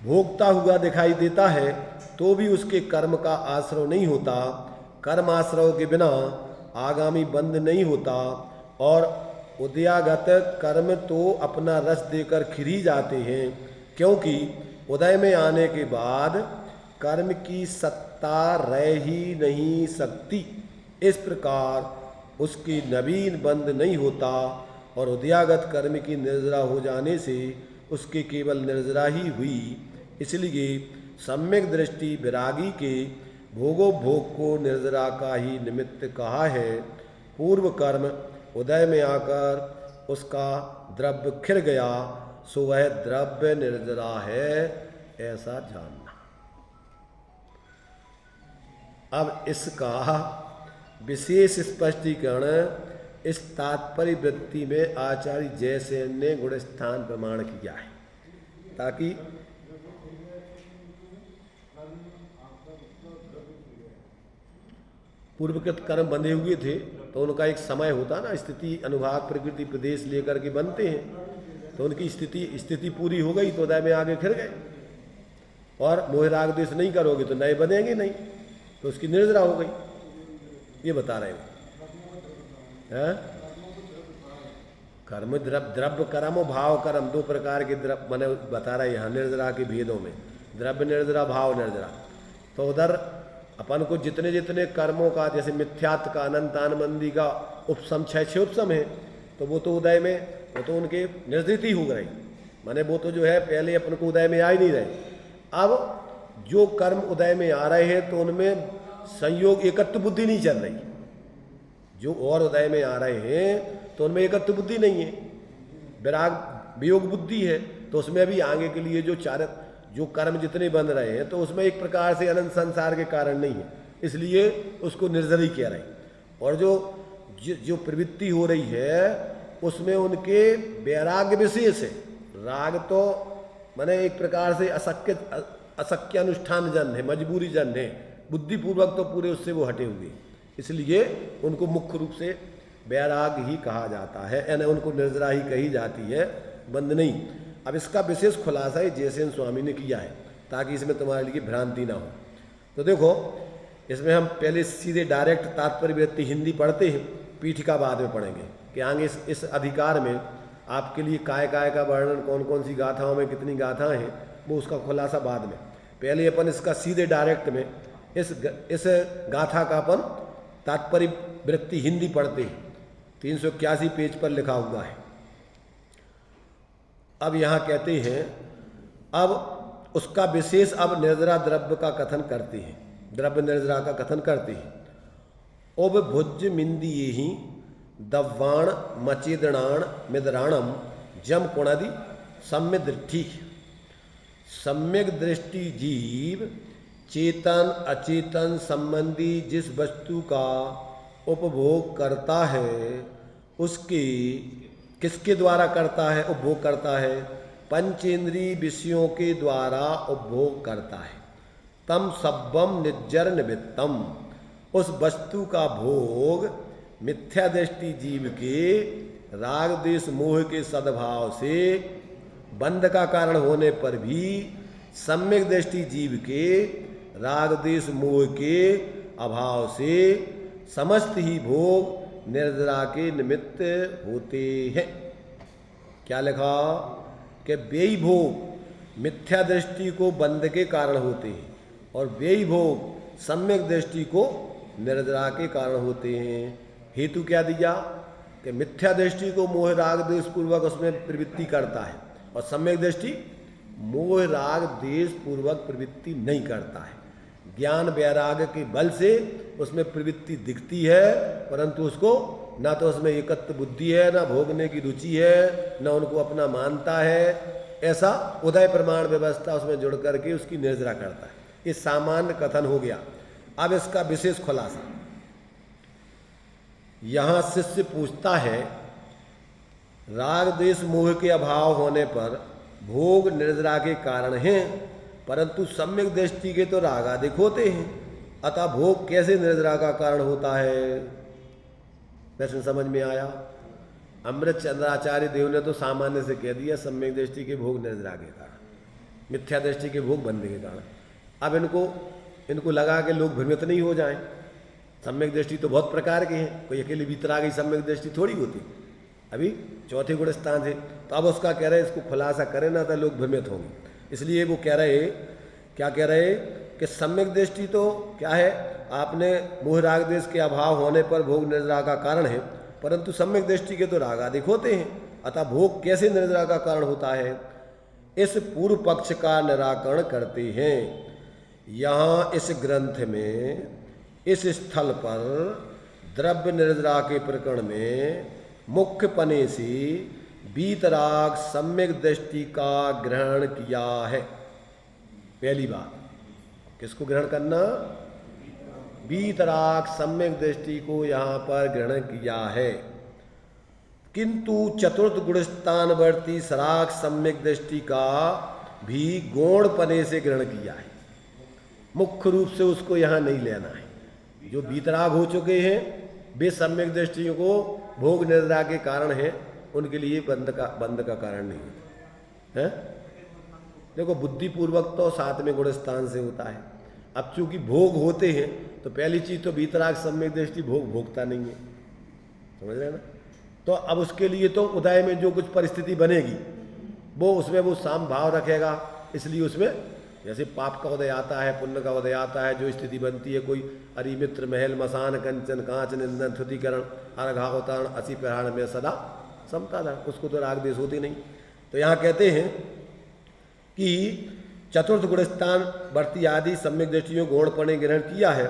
भोगता हुआ दिखाई देता है, तो भी उसके कर्म का आश्रव नहीं होता। कर्म आश्रव के बिना आगामी बंध नहीं होता और उदयागत कर्म तो अपना रस देकर खिर ही जाते हैं, क्योंकि उदय में आने के बाद कर्म की सत्ता रह ही नहीं सकती। इस प्रकार उसकी नवीन बंध नहीं होता और उदयागत कर्म की निर्जरा हो जाने से उसके केवल निर्जरा ही हुई। इसलिए सम्यक दृष्टि विरागी के भोगोपभोग को निर्जरा का ही निमित्त कहा है। पूर्व कर्म उदय में आकर उसका द्रव्य खिर गया, सो वह द्रव्य निर्जरा है, ऐसा जानना। अब इसका विशेष स्पष्टीकरण इस तात्पर्य वृत्ति में आचार्य जयसेन ने गुण स्थान प्रमाण किया है, ताकि पूर्वकृत कर्म बंधे हुए थे तो उनका एक समय होता ना, स्थिति अनुभाग प्रकृति प्रदेश लेकर के बनते हैं, तो उनकी स्थिति पूरी हो गई तो उदय में आगे खिर गए, और मोह राग द्वेष नहीं करोगे तो नए बनेंगे नहीं, तो उसकी निर्जरा हो गई, ये बता रहे हैं। कर्म द्रव्य कर्म और भाव कर्म, दो प्रकार के द्रव्य मैंने बता रहा है यहाँ निर्जरा के भेदों में, द्रव्य निर्जरा भाव निर्जरा। तो उधर अपन को जितने जितने कर्मों का, जैसे मिथ्यात्व का, अनंतानमंदी का उपसम 6 उपसम है, तो वो तो उदय में, वो तो उनके निर्दित ही हो गए, माने वो तो जो है पहले अपन को उदय में आ ही नहीं रहे। अब जो कर्म उदय में आ रहे हैं तो उनमें संयोग एकत्व बुद्धि नहीं चल रही, जो और उदय में आ रहे हैं तो उनमें एकत्व बुद्धि नहीं है, विराग वियोग बुद्धि है, तो उसमें अभी आगे के लिए जो कर्म जितने बन रहे हैं तो उसमें एक प्रकार से अनंत संसार के कारण नहीं है, इसलिए उसको निर्जरी कह रहे हैं। और जो प्रवृत्ति हो रही है उसमें उनके वैराग्य विशेष है, राग तो माने एक प्रकार से अशक्य अनुष्ठान जन है, मजबूरी जन है, बुद्धिपूर्वक तो पूरे उससे वो हटे हुए, इसलिए उनको मुख्य रूप से वैराग ही कहा जाता है, यानी उनको निर्जरा ही कही जाती है, बंद नहीं। अब इसका विशेष खुलासा ही जयसेन स्वामी ने किया है, ताकि इसमें तुम्हारे लिए भ्रांति ना हो। तो देखो, इसमें हम पहले सीधे डायरेक्ट तात्पर्य वृत्ति हिंदी पढ़ते हैं, पीठिका बाद में पढ़ेंगे कि आगे इस अधिकार में आपके लिए काय काय का वर्णन, कौन कौन सी गाथाओं में कितनी गाथाएं हैं, वो उसका खुलासा बाद में। पहले अपन इसका सीधे डायरेक्ट में इस गाथा का अपन तात्पर्य वृत्ति हिंदी पढ़ते हैं, 381 पेज पर लिखा हुआ है। अब यहाँ कहते हैं, अब उसका विशेष अब निर्जरा द्रव्य का कथन करते हैं, द्रव्य निर्जरा का कथन करते हैं। ओब भुज मिंदिये ही दव्वाण मचेदणाण मिदराणम जम कुणादि सम्य दृष्टि। सम्यक दृष्टि जीव चेतन अचेतन संबंधी जिस वस्तु का उपभोग करता है, उसके किसके द्वारा करता है, उपभोग करता है, पंचेंद्रीय विषयों के द्वारा उपभोग करता है। तम सब्बम निज्जर निमित्तम, उस वस्तु का भोग मिथ्या दृष्टि जीव के राग देश मोह के सद्भाव से बंध का कारण होने पर भी सम्यक दृष्टि जीव के राग देश मोह के अभाव से समस्त ही भोग निर्जरा के निमित्त होते हैं। क्या लिखा कि व्ययी भोग मिथ्या दृष्टि को बंध के कारण होते हैं और व्ययी भोग सम्यक दृष्टि को निर्जरा के कारण होते हैं। हेतु क्या दिया कि मिथ्या दृष्टि को मोह राग देश पूर्वक उसमें प्रवृत्ति करता है और सम्यक दृष्टि मोह राग देश पूर्वक प्रवृत्ति नहीं करता है। ज्ञान वैराग के बल से उसमें प्रवृत्ति दिखती है, परंतु उसको ना तो उसमें एकत्व बुद्धि है, ना भोगने की रुचि है, ना उनको अपना मानता है। ऐसा उदय प्रमाण व्यवस्था उसमें जुड़ करके उसकी निर्जरा करता है। ये सामान्य कथन हो गया। अब इसका विशेष खुलासा, यहाँ शिष्य पूछता है, राग देश मोह के अभाव होने पर भोग निर्जरा के कारण हैं, परंतु सम्यक दृष्टि के तो रागादिक होते हैं, अतः भोग कैसे निर्जरा का कारण होता है? प्रश्न समझ में आया? अमृत चंद्राचार्य देव ने तो सामान्य से कह दिया सम्यक दृष्टि के भोग निर्जरा के कारण, मिथ्या दृष्टि के भोग बंध के कारण। अब इनको लगा के लोग भ्रमित नहीं हो जाएं। सम्यक दृष्टि तो बहुत प्रकार के हैं, कोई अकेले वितरागी सम्यक दृष्टि थोड़ी होती। अभी चौथे गुण स्थान से तो अब उसका कह रहे इसको खुलासा करें ना तो लोग भ्रमित होंगे। इसलिए वो कह रहे, क्या कह रहे कि सम्यक दृष्टि तो क्या है, आपने मोह राग देश के अभाव होने पर भोग निर्जरा का कारण है, परंतु सम्यक दृष्टि के तो रागादिक होते हैं, अतः भोग कैसे निर्जरा का कारण होता है? इस पूर्व पक्ष का निराकरण करते हैं। यहाँ इस ग्रंथ में इस स्थल पर द्रव्य निर्जरा के प्रकरण में मुख्य पने से वीतराग सम्यक दृष्टि का ग्रहण किया है। पहली बात, किसको ग्रहण करना? वीतराग सम्यक दृष्टि को यहाँ पर ग्रहण किया है। किंतु चतुर्थ गुणस्थानवर्ती सराग सम्यक दृष्टि का भी गौणपने से ग्रहण किया है। मुख्य रूप से उसको यहाँ नहीं लेना है। जो बीतराग हो चुके हैं वे सम्यक दृष्टियों को भोग निद्रा के कारण हैं, उनके लिए बंध का कारण नहीं होता है। देखो बुद्धिपूर्वक तो सातवें गुणस्थान से होता है। अब चूंकि भोग होते हैं तो पहली चीज तो बीतराग सम्यक दृष्टि भोग भोगता नहीं है, समझ रहे ना। तो अब उसके लिए तो उदय में जो कुछ परिस्थिति बनेगी वो उसमें वो साम भाव रखेगा, इसलिए उसमें जैसे पाप का उदय आता है, पुण्य का उदय आता है, जो स्थिति बनती है, कोई अरिमित्र महल मसान कंचन कांच निंदन थुतिकरण अर्घावतारण असी प्रहाण में सदा समता था, उसको तो राग देश होती नहीं। तो यहाँ कहते हैं कि चतुर्थ गुणस्थान वर्ती आदि सम्यक दृष्टियों गौणपणे ग्रहण किया है,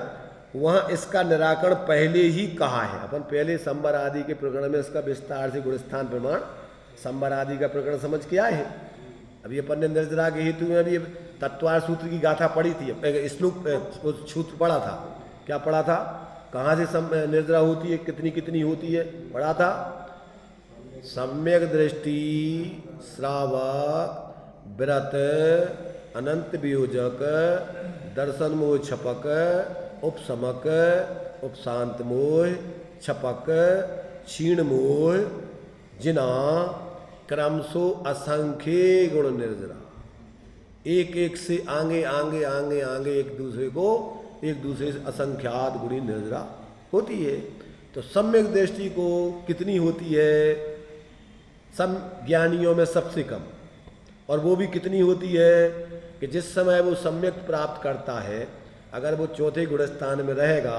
वहाँ इसका निराकरण पहले ही कहा है। अपन पहले संबर आदि के प्रकरण में इसका विस्तार से गुणस्थान प्रमाण संबर आदि का प्रकरण समझ के आए हैं। अभी अपन ने निर्जरा के हेतु में अभी तत्वार सूत्र की गाथा पढ़ी थी, श्लोक सूत्र पढ़ा था। क्या पढ़ा था? कहाँ से निर्जरा होती है, कितनी कितनी होती है, पढ़ा था। सम्यक दृष्टि श्रावक व्रत अनंत वियोजक दर्शन मोह छपक उपशमक उपशांत मोह छपक क्षीण मोह जिना क्रमशो असंख्य गुण निर्जरा, एक एक से आगे आगे आगे आगे एक दूसरे से असंख्यात गुणी निर्जरा होती है। तो सम्यक दृष्टि को कितनी होती है? सम ज्ञानियों में सबसे कम, और वो भी कितनी होती है कि जिस समय वो सम्यक प्राप्त करता है, अगर वो चौथे गुणस्थान में रहेगा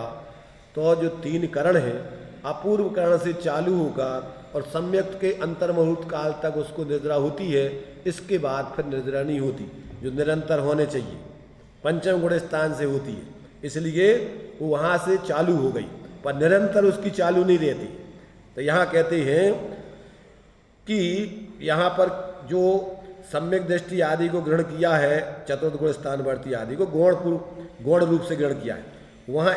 तो जो तीन करण हैं अपूर्व करण से चालू होकर और सम्यक के अंतर्मुहूर्त काल तक उसको निद्रा होती है, इसके बाद फिर निद्रा नहीं होती, जो निरंतर होने चाहिए पंचम गुणस्थान से होती है। इसलिए वो वहाँ से चालू हो गई पर निरंतर उसकी चालू नहीं रहती। तो यहाँ कहते हैं कि यहाँ पर जो सम्यक दृष्टि आदि को ग्रहण किया है, चतुर्थ गुणस्थानवर्ती आदि को गौण रूप से ग्रहण किया है, वहाँ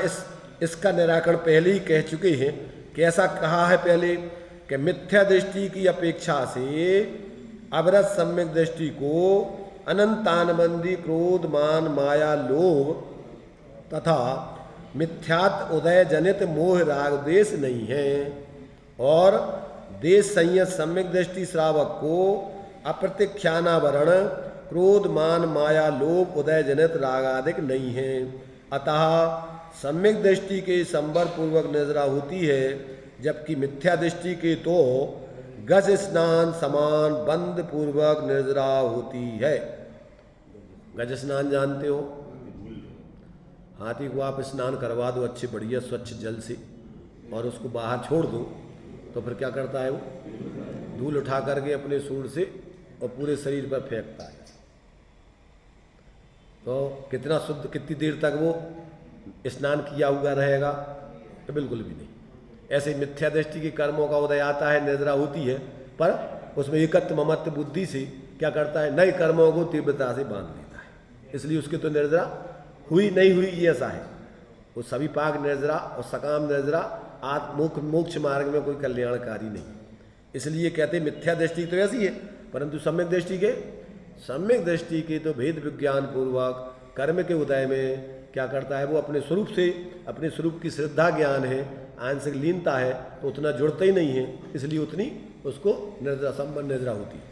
इसका निराकरण पहले ही कह चुके हैं। कैसा कहा है पहले कि मिथ्या दृष्टि की अपेक्षा से अवरत सम्यक दृष्टि को अनंतानबंदी क्रोध मान माया लोभ तथा मिथ्यात उदय जनित मोह राग देश नहीं है, और देश संयत सम्यक दृष्टि श्रावक को अप्रतिख्यानावरण क्रोध मान माया लोभ उदय जनित रागादिक नहीं है। अतः सम्यक दृष्टि के संबर पूर्वक निद्रा होती है, जबकि मिथ्या दृष्टि के तो गज स्नान समान बंद पूर्वक निद्रा होती है। गज स्नान जानते हो? हाथी को आप स्नान करवा दो अच्छे बढ़िया स्वच्छ जल से और उसको बाहर छोड़ दो तो फिर क्या करता है? वो धूल उठा करके अपने सूंड से और पूरे शरीर पर फेंकता है। तो कितना शुद्ध, कितनी देर तक वो स्नान किया हुआ रहेगा? तो बिल्कुल भी नहीं। ऐसे मिथ्या दृष्टि के कर्मों का उदय आता है, निद्रा होती है, पर उसमें एकत्व ममत्व बुद्धि से क्या करता है? नए कर्मों को तीव्रता से बांध देता है, इसलिए उसकी तो निद्रा हुई नहीं हुई ये ऐसा है। वो सभी पाक निर्जरा और सकाम निर्जरा मोक्ष मार्ग में कोई कल्याणकारी नहीं। इसलिए कहते मिथ्या दृष्टि तो ऐसी है, परंतु सम्यक दृष्टि के तो भेद विज्ञान पूर्वक कर्म के उदय में क्या करता है? वो अपने स्वरूप से, अपने स्वरूप की श्रद्धा ज्ञान है, आंशिक लीनता है, तो उतना जुड़ता ही नहीं है, इसलिए उतनी उसको निर्जरा संबंध निद्रा होती है।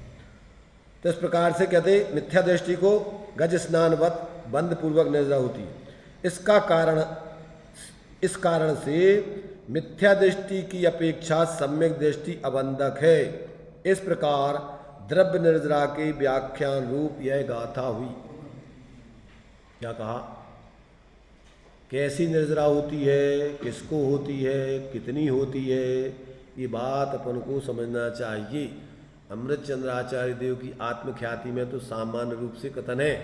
तो इस प्रकार से कहते मिथ्या दृष्टि को गज स्नानवत बंद पूर्वक निद्रा होती है। इस कारण से मिथ्या दृष्टि की अपेक्षा सम्यक दृष्टि अबंधक है। इस प्रकार द्रव्य निर्जरा के व्याख्यान रूप यह गाथा हुई। क्या कहा? कैसी निर्जरा होती है, किसको होती है, कितनी होती है, ये बात अपन को समझना चाहिए। अमृत चंद्राचार्य देव की आत्मख्याति में तो सामान्य रूप से कथन है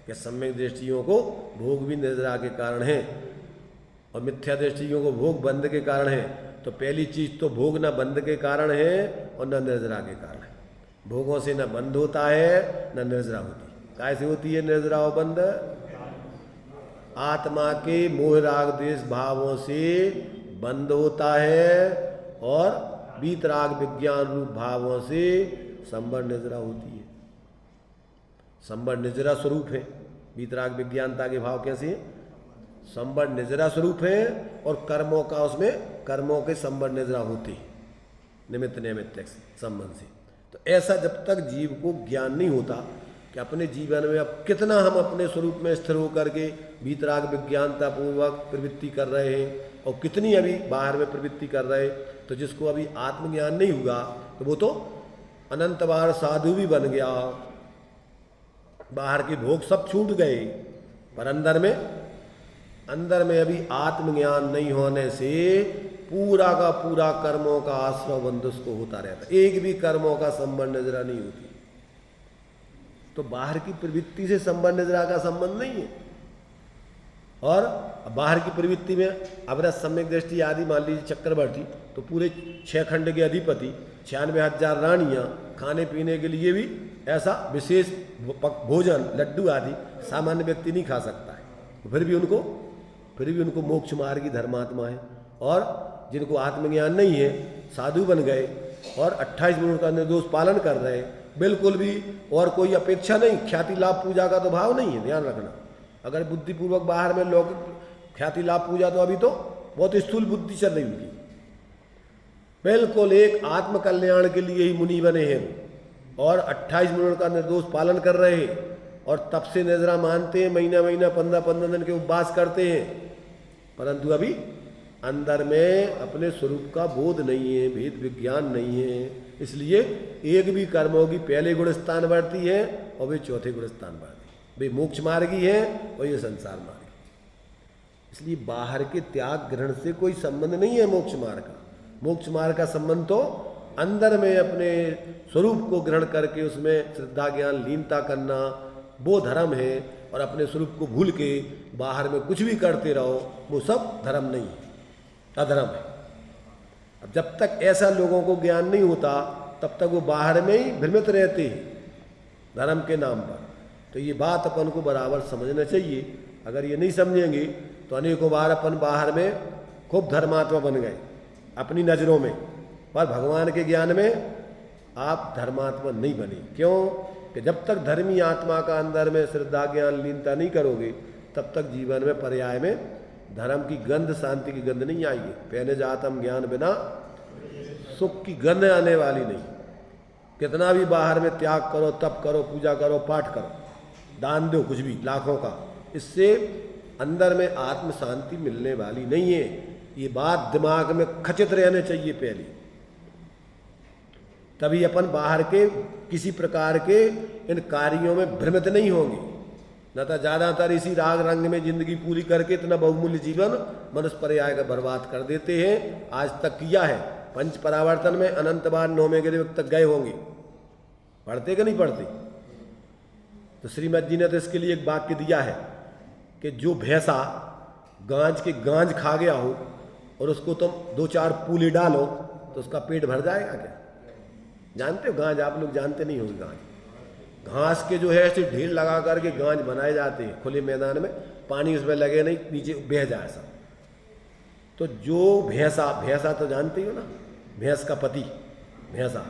कि सम्यक दृष्टियों को भोग भी निर्जरा के कारण है और मिथ्या दृष्टियों को भोग बंध के कारण है। तो पहली चीज तो भोग न बंध के कारण है और न निर्जरा के कारण है। भोगों से न बंध होता है न निर्जरा होती है। कैसे होती है निर्जरा और बंध? आत्मा के मोह राग द्वेष भावों से बंद होता है और वीतराग विज्ञान रूप भावों से संवर निजरा होती है। संवर निजरा स्वरूप है। वीतराग विज्ञानता के भाव कैसे हैं? संवर निजरा स्वरूप है और कर्मों का उसमें कर्मों के संवर निजरा होते हैं निमित्त नैमित्तिक संबंध से। तो ऐसा जब तक जीव को ज्ञान नहीं होता कि अपने जीवन में अब कितना हम अपने स्वरूप में स्थिर होकर के वीतराग विज्ञानता पूर्वक प्रवृत्ति कर रहे हैं और कितनी अभी बाहर में प्रवृत्ति कर रहे हैं, तो जिसको अभी आत्मज्ञान नहीं हुआ तो वो तो अनंत बार साधु भी बन गया, बाहर के भोग सब छूट गए, पर अंदर में अभी आत्मज्ञान नहीं होने से पूरा का पूरा कर्मों का आश्रय बंध उसको होता रहता, एक भी कर्मों का संबंध नजरा नहीं होती। तो बाहर की प्रवृत्ति से संबंध नजरा का संबंध नहीं है। और बाहर की प्रवृत्ति में अब सम्यक दृष्टि आदि मान लीजिए चक्रवर्ती, तो पूरे 6 खंड के अधिपति, 96,000 रानियां, खाने पीने के लिए भी ऐसा विशेष भोजन लड्डू आदि सामान्य व्यक्ति नहीं खा सकता है। फिर भी उनको मोक्ष मार्गी धर्मात्मा है। और जिनको आत्मज्ञान नहीं है साधु बन गए और 28 मिनट का निर्दोष पालन कर रहे हैं, बिल्कुल भी और कोई अपेक्षा नहीं, ख्याति लाभ पूजा का तो भाव नहीं है। ध्यान रखना, अगर बुद्धिपूर्वक बाहर में लौकिक ख्याति लाभ पूजा तो अभी तो बहुत स्थूल बुद्धि चल रही उनकी, बिल्कुल एक आत्म कल्याण के लिए ही मुनि बने हैं और 28 मिनट का निर्दोष पालन कर रहे हैं और तब से नजरा मानते हैं, महीना 15 दिन के उपवास करते हैं, परंतु अभी अंदर में अपने स्वरूप का बोध नहीं है, भेद विज्ञान नहीं है। इसलिए एक भी कर्मों की पहले गुण स्थान बढ़ती है और वे चौथे गुण स्थान बढ़ती है। वे मोक्ष मार्गी है और ये संसार मार्गी। इसलिए बाहर के त्याग ग्रहण से कोई संबंध नहीं है मोक्ष मार्ग का। मोक्ष मार्ग का संबंध तो अंदर में अपने स्वरूप को ग्रहण करके उसमें श्रद्धा ज्ञान लीनता करना, वो धर्म है। और अपने स्वरूप को भूल के बाहर में कुछ भी करते रहो, वो सब धर्म नहीं है, अधर्म है। अब जब तक ऐसा लोगों को ज्ञान नहीं होता तब तक वो बाहर में ही भ्रमित रहते हैं धर्म के नाम पर। तो ये बात अपन को बराबर समझना चाहिए। अगर ये नहीं समझेंगे तो अनेकों बार अपन बाहर में खूब धर्मात्मा बन गए अपनी नज़रों में, पर भगवान के ज्ञान में आप धर्मात्मा नहीं बने। क्यों? कि जब तक धर्मी आत्मा का अंदर में श्रद्धा ज्ञान लीनता नहीं करोगे तब तक जीवन में पर्याय में धर्म की गंध, शांति की गंध नहीं आएगी। पहले जातम ज्ञान बिना सुख की गंध आने वाली नहीं। कितना भी बाहर में त्याग करो, तप करो, पूजा करो, पाठ करो, दान दो कुछ भी लाखों का, इससे अंदर में आत्म शांति मिलने वाली नहीं है। ये बात दिमाग में खचित रहने चाहिए पहले, तभी अपन बाहर के किसी प्रकार के इन कार्यों में भ्रमित नहीं होंगे। न तो ज़्यादातर इसी राग रंग में जिंदगी पूरी करके इतना बहुमूल्य जीवन मनुष्य पर्याय का बर्बाद कर देते हैं। आज तक किया है। पंच परावर्तन में अनंत बार 9वें गिरवे तक गए होंगे। पढ़ते कि नहीं पढ़ते? तो श्रीमद जी ने तो इसके लिए एक वाक्य दिया है कि जो भैंसा गांज खा गया हो और उसको तुम 2-4 पूले डालो तो उसका पेट भर जाएगा क्या? जानते हो गांज? आप लोग जानते नहीं होंगे। घास के जो है ऐसे ढेर लगा करके गांज बनाए जाते हैं खुले मैदान में, पानी उसमें लगे नहीं, नीचे बह जाए सब। तो जो भैंसा तो जानते ही हो ना, भैंस का पति भैंसा,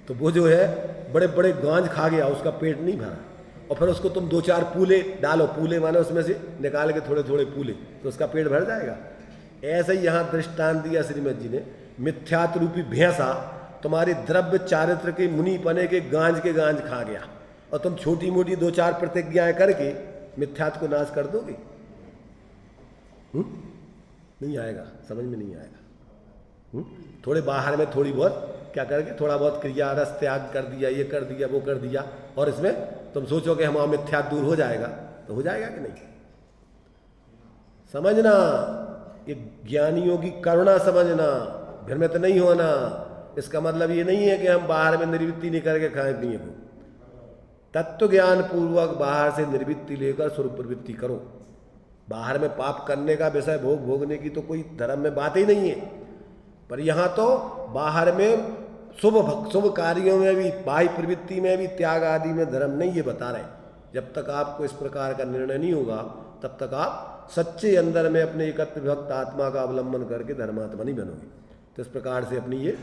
तो वो जो है बड़े बड़े गांज खा गया, उसका पेट नहीं भरा, और फिर उसको तुम 2-4 पूले डालो, पूले माने उसमें से निकाल के थोड़े थोड़े पूले, तो उसका पेट भर जाएगा। ऐसे ही यहाँ दृष्टांत दिया श्रीमद जी ने। मिथ्यात्व रूपी भैंसा तुम्हारे द्रव्य चारित्र के मुनि पने के गांज खा गया और तुम छोटी मोटी 2-4 प्रतिज्ञाएं करके मिथ्यात्व को नाश कर दोगे? नहीं आएगा, समझ में नहीं आएगा। थोड़े बाहर में थोड़ी बहुत क्या करके थोड़ा बहुत क्रिया रस त्याग कर दिया, ये कर दिया, वो कर दिया, और इसमें तुम सोचो कि हमारा मिथ्यात्व दूर हो जाएगा, तो हो जाएगा कि नहीं? समझना, ये ज्ञानियों की करुणा समझना, भ्रमित नहीं होना। इसका मतलब ये नहीं है कि हम बाहर में निर्वृत्ति नहीं करके खाएं पिए को। तत्व ज्ञान पूर्वक बाहर से निर्वृत्ति लेकर स्वरूप प्रवृत्ति करो। बाहर में पाप करने का विषय भोगने की तो कोई धर्म में बात ही नहीं है। पर यहाँ तो बाहर में शुभ कार्यों में भी, बाह्य प्रवृत्ति में भी, त्याग आदि में धर्म नहीं, ये बता रहे। जब तक आपको इस प्रकार का निर्णय नहीं होगा तब तक आप सच्चे अंदर में अपने एकत्र विभक्त आत्मा का अवलंबन करके धर्मात्मा नहीं बनोगे। तो इस प्रकार से अपनी ये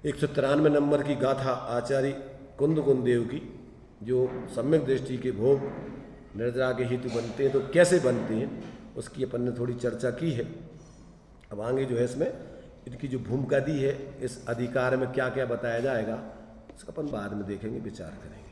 193 नंबर की गाथा आचार्य कुंद देव की, जो सम्यक दृष्टि के भोग निर्जरा के हेतु बनते हैं तो कैसे बनते हैं, उसकी अपन ने थोड़ी चर्चा की है। अब आगे जो है इसमें इनकी जो भूमिका दी है, इस अधिकार में क्या क्या बताया जाएगा, उसका अपन बाद में देखेंगे, विचार करेंगे।